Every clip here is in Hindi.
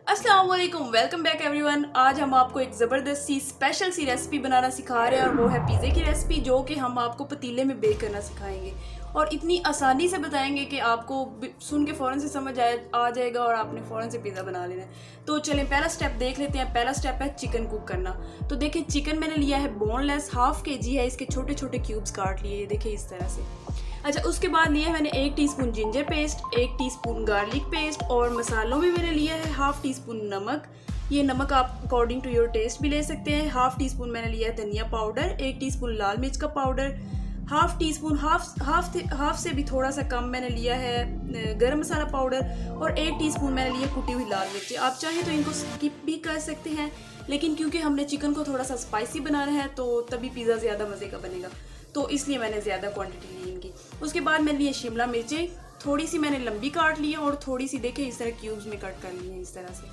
अस्सलाम वालेकुम, वेलकम बैक एवरीवन। आज हम आपको एक ज़बरदस्त सी स्पेशल सी रेसिपी बनाना सिखा रहे हैं और वो है पिज़्ज़े की रेसिपी, जो कि हम आपको पतीले में बेक करना सिखाएंगे और इतनी आसानी से बताएंगे कि आपको सुन के फ़ौरन से समझ आ जाएगा और आपने फ़ौरन से पिज़्ज़ा बना लेना है। तो चलें पहला स्टेप देख लेते हैं। पहला स्टेप है चिकन कुक करना। तो देखिए चिकन मैंने लिया है बोनलेस, हाफ kg है। इसके छोटे छोटे क्यूब्स काट लिए, देखिए इस तरह से। अच्छा, उसके बाद लिया है मैंने 1 teaspoon ginger paste, 1 teaspoon garlic paste और मसालों में मैंने लिया है हाफ टीस्पून नमक। ये नमक आप अकॉर्डिंग टू योर टेस्ट भी ले सकते हैं। हाफ टीस्पून मैंने लिया है धनिया पाउडर, 1 टीस्पून लाल मिर्च का पाउडर, हाफ टीस्पून हाफ से भी थोड़ा सा कम मैंने लिया है गरम मसाला पाउडर और 1 टीस्पून मैंने लिया कुटी हुई लाल मिर्च। आप चाहें तो इनको स्किप भी कर सकते हैं, लेकिन क्योंकि हमने चिकन को थोड़ा सा स्पाइसी बनाना है तो तभी पिज़्ज़ा ज़्यादा मज़े का बनेगा, तो इसलिए मैंने ज़्यादा क्वांटिटी ली इनकी। उसके बाद मैंने लिए शिमला मिर्चें, थोड़ी सी मैंने लंबी काट ली है और थोड़ी सी देखिए इस तरह क्यूब्स में कट कर ली है इस तरह से।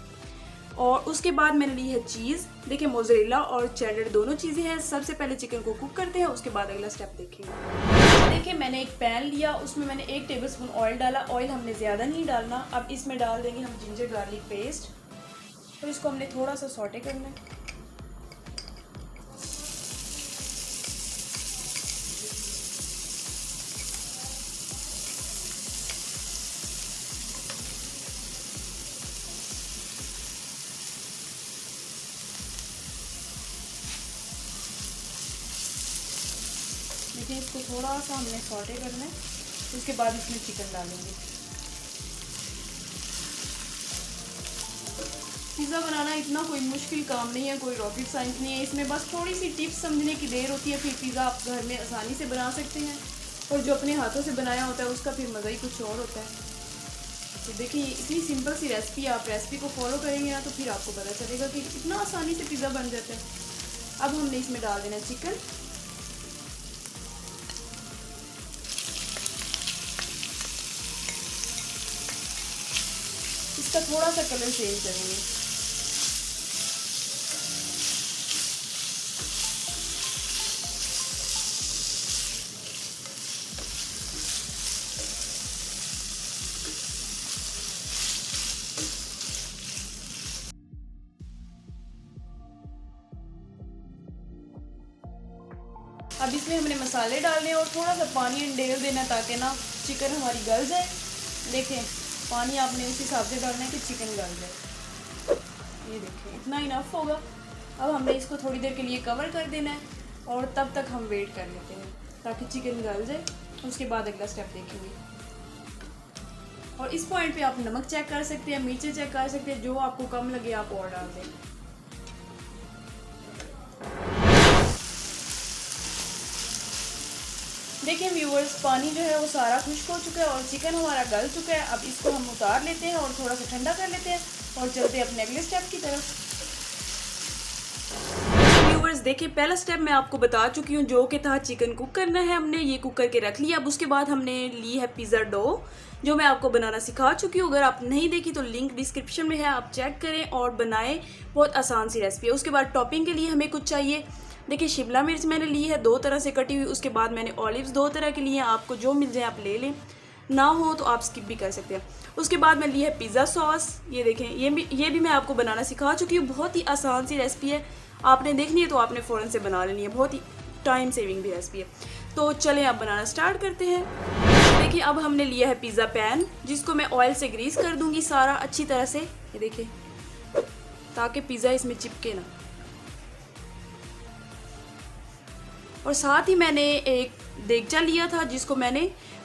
और उसके बाद मैंने ली है चीज़, देखिए मोज़रेला और चेडर दोनों चीज़ें हैं। सबसे पहले चिकन को कुक करते हैं, उसके बाद अगला स्टेप देखेंगे। देखिए मैंने एक पैन लिया, उसमें मैंने 1 टेबलस्पून ऑयल डाला। ऑयल हमने ज़्यादा नहीं डालना। अब इसमें डाल देंगे हम जिंजर गार्लिक पेस्ट और इसको हमने थोड़ा सा सौटे करना है। देखिए इसको थोड़ा सा हमने सौटे करना है, उसके बाद इसमें चिकन डालेंगे। पिज़्ज़ा बनाना इतना कोई मुश्किल काम नहीं है, कोई रॉकेट साइंस नहीं है। इसमें बस थोड़ी सी टिप्स समझने की देर होती है, फिर पिज़्ज़ा आप घर में आसानी से बना सकते हैं और जो अपने हाथों से बनाया होता है उसका फिर मज़ा ही कुछ और होता है। तो देखिए इतनी सिंपल सी रेसिपी, आप रेसिपी को फॉलो करेंगे ना तो फिर आपको पता चलेगा कि इतना आसानी से पिज़्ज़ा बन जाता है। अब हमने इसमें डाल देना चिकन। इसका थोड़ा सा कलर चेंज करेंगे। अब इसमें हमने मसाले डालने और थोड़ा सा पानी डाल देना ताकि ना चिकन हमारी गल जाए। देखें पानी आपने उस हिसाब से डालना है कि चिकन गल जाए। ये देखें इतना इनफ होगा। अब हमने इसको थोड़ी देर के लिए कवर कर देना है और तब तक हम वेट कर लेते हैं ताकि चिकन गल जाए। उसके बाद अगला स्टेप देखेंगे। और इस पॉइंट पे आप नमक चेक कर सकते हैं, मिर्चें चेक कर सकते हैं, जो आपको कम लगे आप और डाल दें। देखिए व्यूअर्स पानी जो है वो सारा खुश्क हो चुका है और चिकन हमारा गल चुका है। अब इसको हम उतार लेते हैं और थोड़ा सा ठंडा कर लेते हैं और चलते हैं अपने अगले स्टेप की तरफ। व्यूअर्स देखिए पहला स्टेप मैं आपको बता चुकी हूँ, जो कि था चिकन कुक करना है। हमने ये कुक करके रख लिया। अब उसके बाद हमने ली है पिज़्ज़ा डो, जो मैं आपको बनाना सिखा चुकी हूँ। अगर आप नहीं देखी तो लिंक डिस्क्रिप्शन में है, आप चेक करें और बनाएं। बहुत आसान सी रेसिपी है। उसके बाद टॉपिंग के लिए हमें कुछ चाहिए। देखिए शिमला मिर्च मैंने ली है 2 तरह से कटी हुई। उसके बाद मैंने ऑलिव्स 2 तरह के लिए हैं, आपको जो मिल जाए आप ले लें, ना हो तो आप स्किप भी कर सकते हैं। उसके बाद मैं ली है पिज़्ज़ा सॉस। ये देखें ये भी मैं आपको बनाना सिखा चुकी हूँ। बहुत ही आसान सी रेसिपी है, आपने देखनी है तो आपने फ़ौरन से बना लेनी है। बहुत ही टाइम सेविंग भी रेसिपी है। तो चलें आप बनाना स्टार्ट करते हैं। देखिए अब हमने लिया है पिज़्ज़ा पैन, जिसको मैं ऑयल से ग्रीस कर दूँगी सारा अच्छी तरह से। ये देखिए ताकि पिज़्ज़ा इसमें चिपके ना। और साथ ही मैंने एक देगचा लिया था जिसको मैंने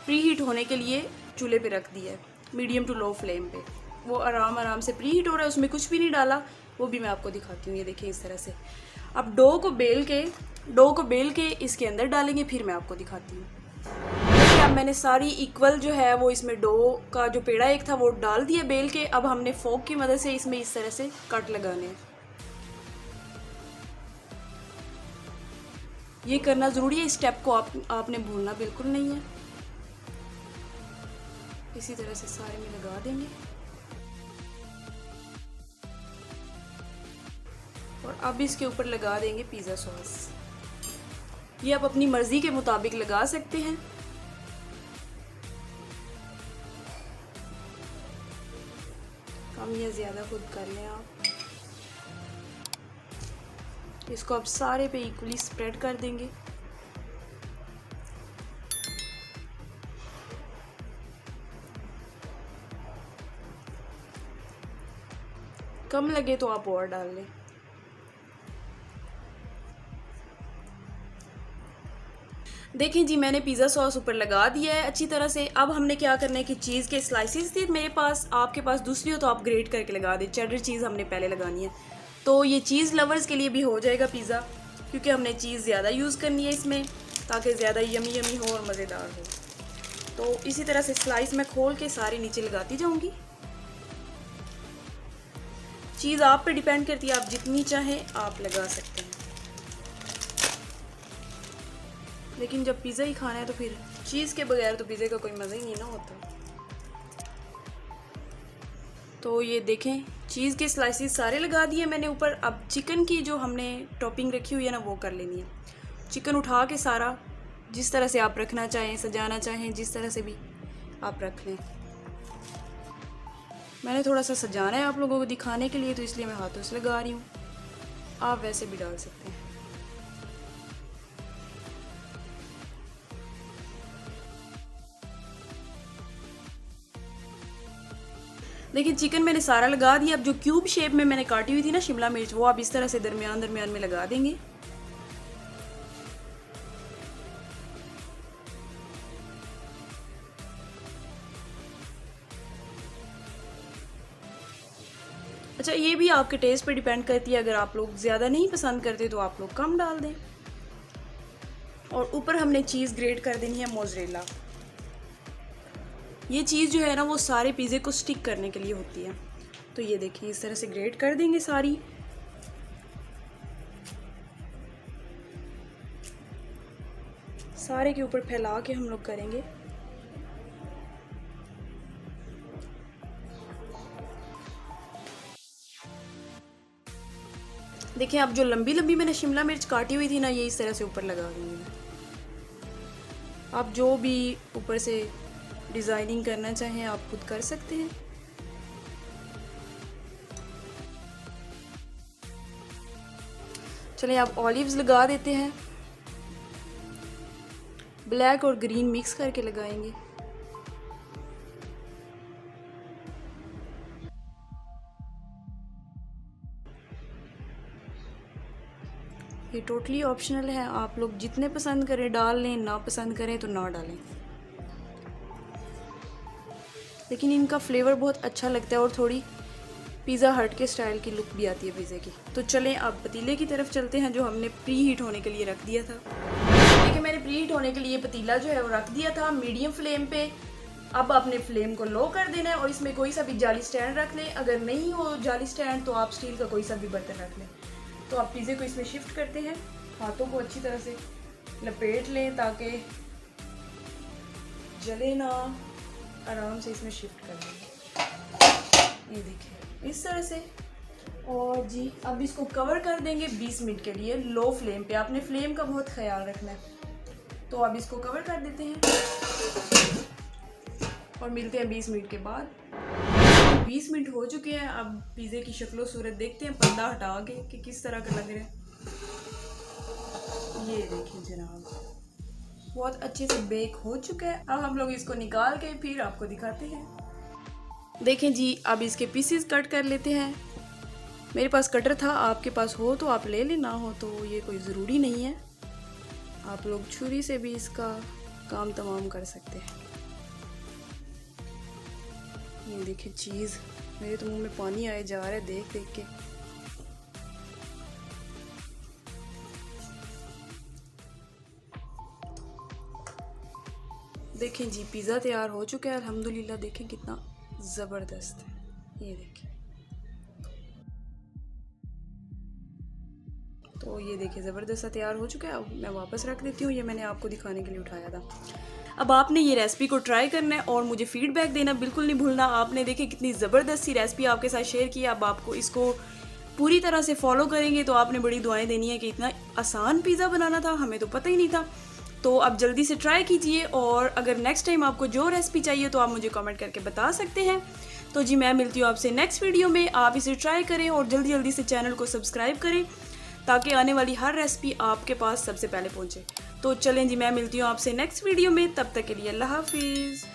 प्री हीट होने के लिए चूल्हे पे रख दिया है, मीडियम टू लो फ्लेम पे। वो आराम से प्री हीट हो रहा है, उसमें कुछ भी नहीं डाला, वो भी मैं आपको दिखाती हूँ। ये देखिए इस तरह से। अब डो को बेल के इसके अंदर डालेंगे, फिर मैं आपको दिखाती हूँ। देखिए अब मैंने सारी इक्वल जो है वो इसमें डो का जो पेड़ा एक था वो डाल दिया बेल के। अब हमने फोक की मदद से इसमें इस तरह से कट लगाने हैं। ये करना ज़रूरी है, इस स्टेप को आपने भूलना बिल्कुल नहीं है। इसी तरह से सारे में लगा देंगे और अब इसके ऊपर लगा देंगे पिज़्ज़ा सॉस। ये आप अपनी मर्ज़ी के मुताबिक लगा सकते हैं। कम या ज़्यादा खुद कर लें आप। इसको अब सारे पे इक्वली स्प्रेड कर देंगे। कम लगे तो आप और डाल लें। देखें जी, मैंने पिज़्ज़ा सॉस ऊपर लगा दिया है अच्छी तरह से। अब हमने क्या करना है कि चीज़ के स्लाइसिस थी मेरे पास, आपके पास दूसरी हो तो आप ग्रेट करके लगा दें। चेडर चीज़ हमने पहले लगानी है, तो ये चीज़ लवर्स के लिए भी हो जाएगा पिज़्ज़ा, क्योंकि हमने चीज़ ज़्यादा यूज़ करनी है इसमें, ताकि ज़्यादा यमी यमी हो और मज़ेदार हो। तो इसी तरह से स्लाइस मैं खोल के सारे नीचे लगाती जाऊँगी। चीज़ आप पे डिपेंड करती है, आप जितनी चाहें आप लगा सकते हैं, लेकिन जब पिज़्ज़ा ही खाना है तो फिर चीज़ के बगैर तो पिज़्ज़े का कोई मज़ा ही नहीं ना होता। तो ये देखें, चीज़ के स्लाइसिस सारे लगा दिए मैंने ऊपर। अब चिकन की जो हमने टॉपिंग रखी हुई है ना, वो कर लेनी है। चिकन उठा के सारा जिस तरह से आप रखना चाहें, सजाना चाहें, जिस तरह से भी आप रख लें। मैंने थोड़ा सा सजाना है आप लोगों को दिखाने के लिए, तो इसलिए मैं हाथों से लगा रही हूँ। आप वैसे भी डाल सकते हैं। देखिए, चिकन मैंने सारा लगा दिया। अब जो क्यूब शेप में मैंने काटी हुई थी ना शिमला मिर्च, वो आप इस तरह से दरमियान दरमियान में लगा देंगे। अच्छा, ये भी आपके टेस्ट पे डिपेंड करती है। अगर आप लोग ज़्यादा नहीं पसंद करते तो आप लोग कम डाल दें। और ऊपर हमने चीज़ ग्रेट कर देनी है, मोज़रेला। ये चीज़ जो है ना, वो सारे पिज़्ज़े को स्टिक करने के लिए होती है। तो ये देखिए, इस तरह से ग्रेट कर देंगे सारी। सारे के ऊपर फैला के हम लोग करेंगे। देखिए, अब जो लंबी लंबी मैंने शिमला मिर्च काटी हुई थी ना, ये इस तरह से ऊपर लगा दूंगी मैं। आप जो भी ऊपर से डिज़ाइनिंग करना चाहें आप खुद कर सकते हैं। चलिए, आप ऑलिव्स लगा देते हैं। ब्लैक और ग्रीन मिक्स करके लगाएंगे। ये टोटली ऑप्शनल है, आप लोग जितने पसंद करें डाल लें, ना पसंद करें तो ना डालें, लेकिन इनका फ्लेवर बहुत अच्छा लगता है और थोड़ी पिज़्ज़ा हट के स्टाइल की लुक भी आती है पिज़्ज़े की। तो चलें अब पतीले की तरफ चलते हैं, जो हमने प्री हीट होने के लिए रख दिया था। देखिए, मैंने प्री हीट होने के लिए पतीला जो है वो रख दिया था मीडियम फ्लेम पे। अब अपने फ्लेम को लो कर देना है और इसमें कोई सा भी जाली स्टैंड रख लें। अगर नहीं हो जाली स्टैंड तो आप स्टील का कोई सा भी बर्तन रख लें। तो आप पिज़्ज़े को इसमें शिफ्ट करते हैं, हाथों को अच्छी तरह से लपेट लें ताकि जले ना। आराम से इसमें शिफ्ट कर लेंगे, ये देखिए इस तरह से। और जी, अब इसको कवर कर देंगे 20 मिनट के लिए लो फ्लेम पे। आपने फ्लेम का बहुत ख्याल रखना है। तो अब इसको कवर कर देते हैं और मिलते हैं 20 मिनट के बाद। 20 मिनट हो चुके हैं। अब पिज़्ज़े की शक्लो सूरत देखते हैं पर्दा हटा के कि किस तरह का लग रहा है। ये देखिए जनाब, बहुत अच्छे से बेक हो चुका है। अब हम लोग इसको निकाल के फिर आपको दिखाते हैं। देखें जी, अब इसके पीसेस कट कर लेते हैं। मेरे पास कटर था, आपके पास हो तो आप ले लें, ना हो तो ये कोई ज़रूरी नहीं है। आप लोग छुरी से भी इसका काम तमाम कर सकते हैं। ये देखिए चीज़, मेरे तो मुंह में पानी आए जा रहा है देख देख के। देखें जी, पिज़्ज़ा तैयार हो चुका है अल्हम्दुलिल्लाह। देखें कितना ज़बरदस्त है, ये देखें। तो ये देखिए ज़बरदस्त तैयार हो चुका है। अब मैं वापस रख देती हूँ, ये मैंने आपको दिखाने के लिए उठाया था। अब आपने ये रेसिपी को ट्राई करना है और मुझे फ़ीडबैक देना बिल्कुल नहीं भूलना। आपने देखिए कितनी ज़बरदस्त सी रेसिपी आपके साथ शेयर की। अब आपको इसको पूरी तरह से फॉलो करेंगे तो आपने बड़ी दुआएं देनी है कि इतना आसान पिज़्ज़ा बनाना था, हमें तो पता ही नहीं था। तो अब जल्दी से ट्राई कीजिए, और अगर नेक्स्ट टाइम आपको जो रेसिपी चाहिए तो आप मुझे कमेंट करके बता सकते हैं। तो जी मैं मिलती हूँ आपसे नेक्स्ट वीडियो में। आप इसे ट्राई करें और जल्दी जल्दी से चैनल को सब्सक्राइब करें ताकि आने वाली हर रेसिपी आपके पास सबसे पहले पहुँचे। तो चलें जी, मैं मिलती हूँ आपसे नेक्स्ट वीडियो में। तब तक के लिए अल्लाह हाफिज़।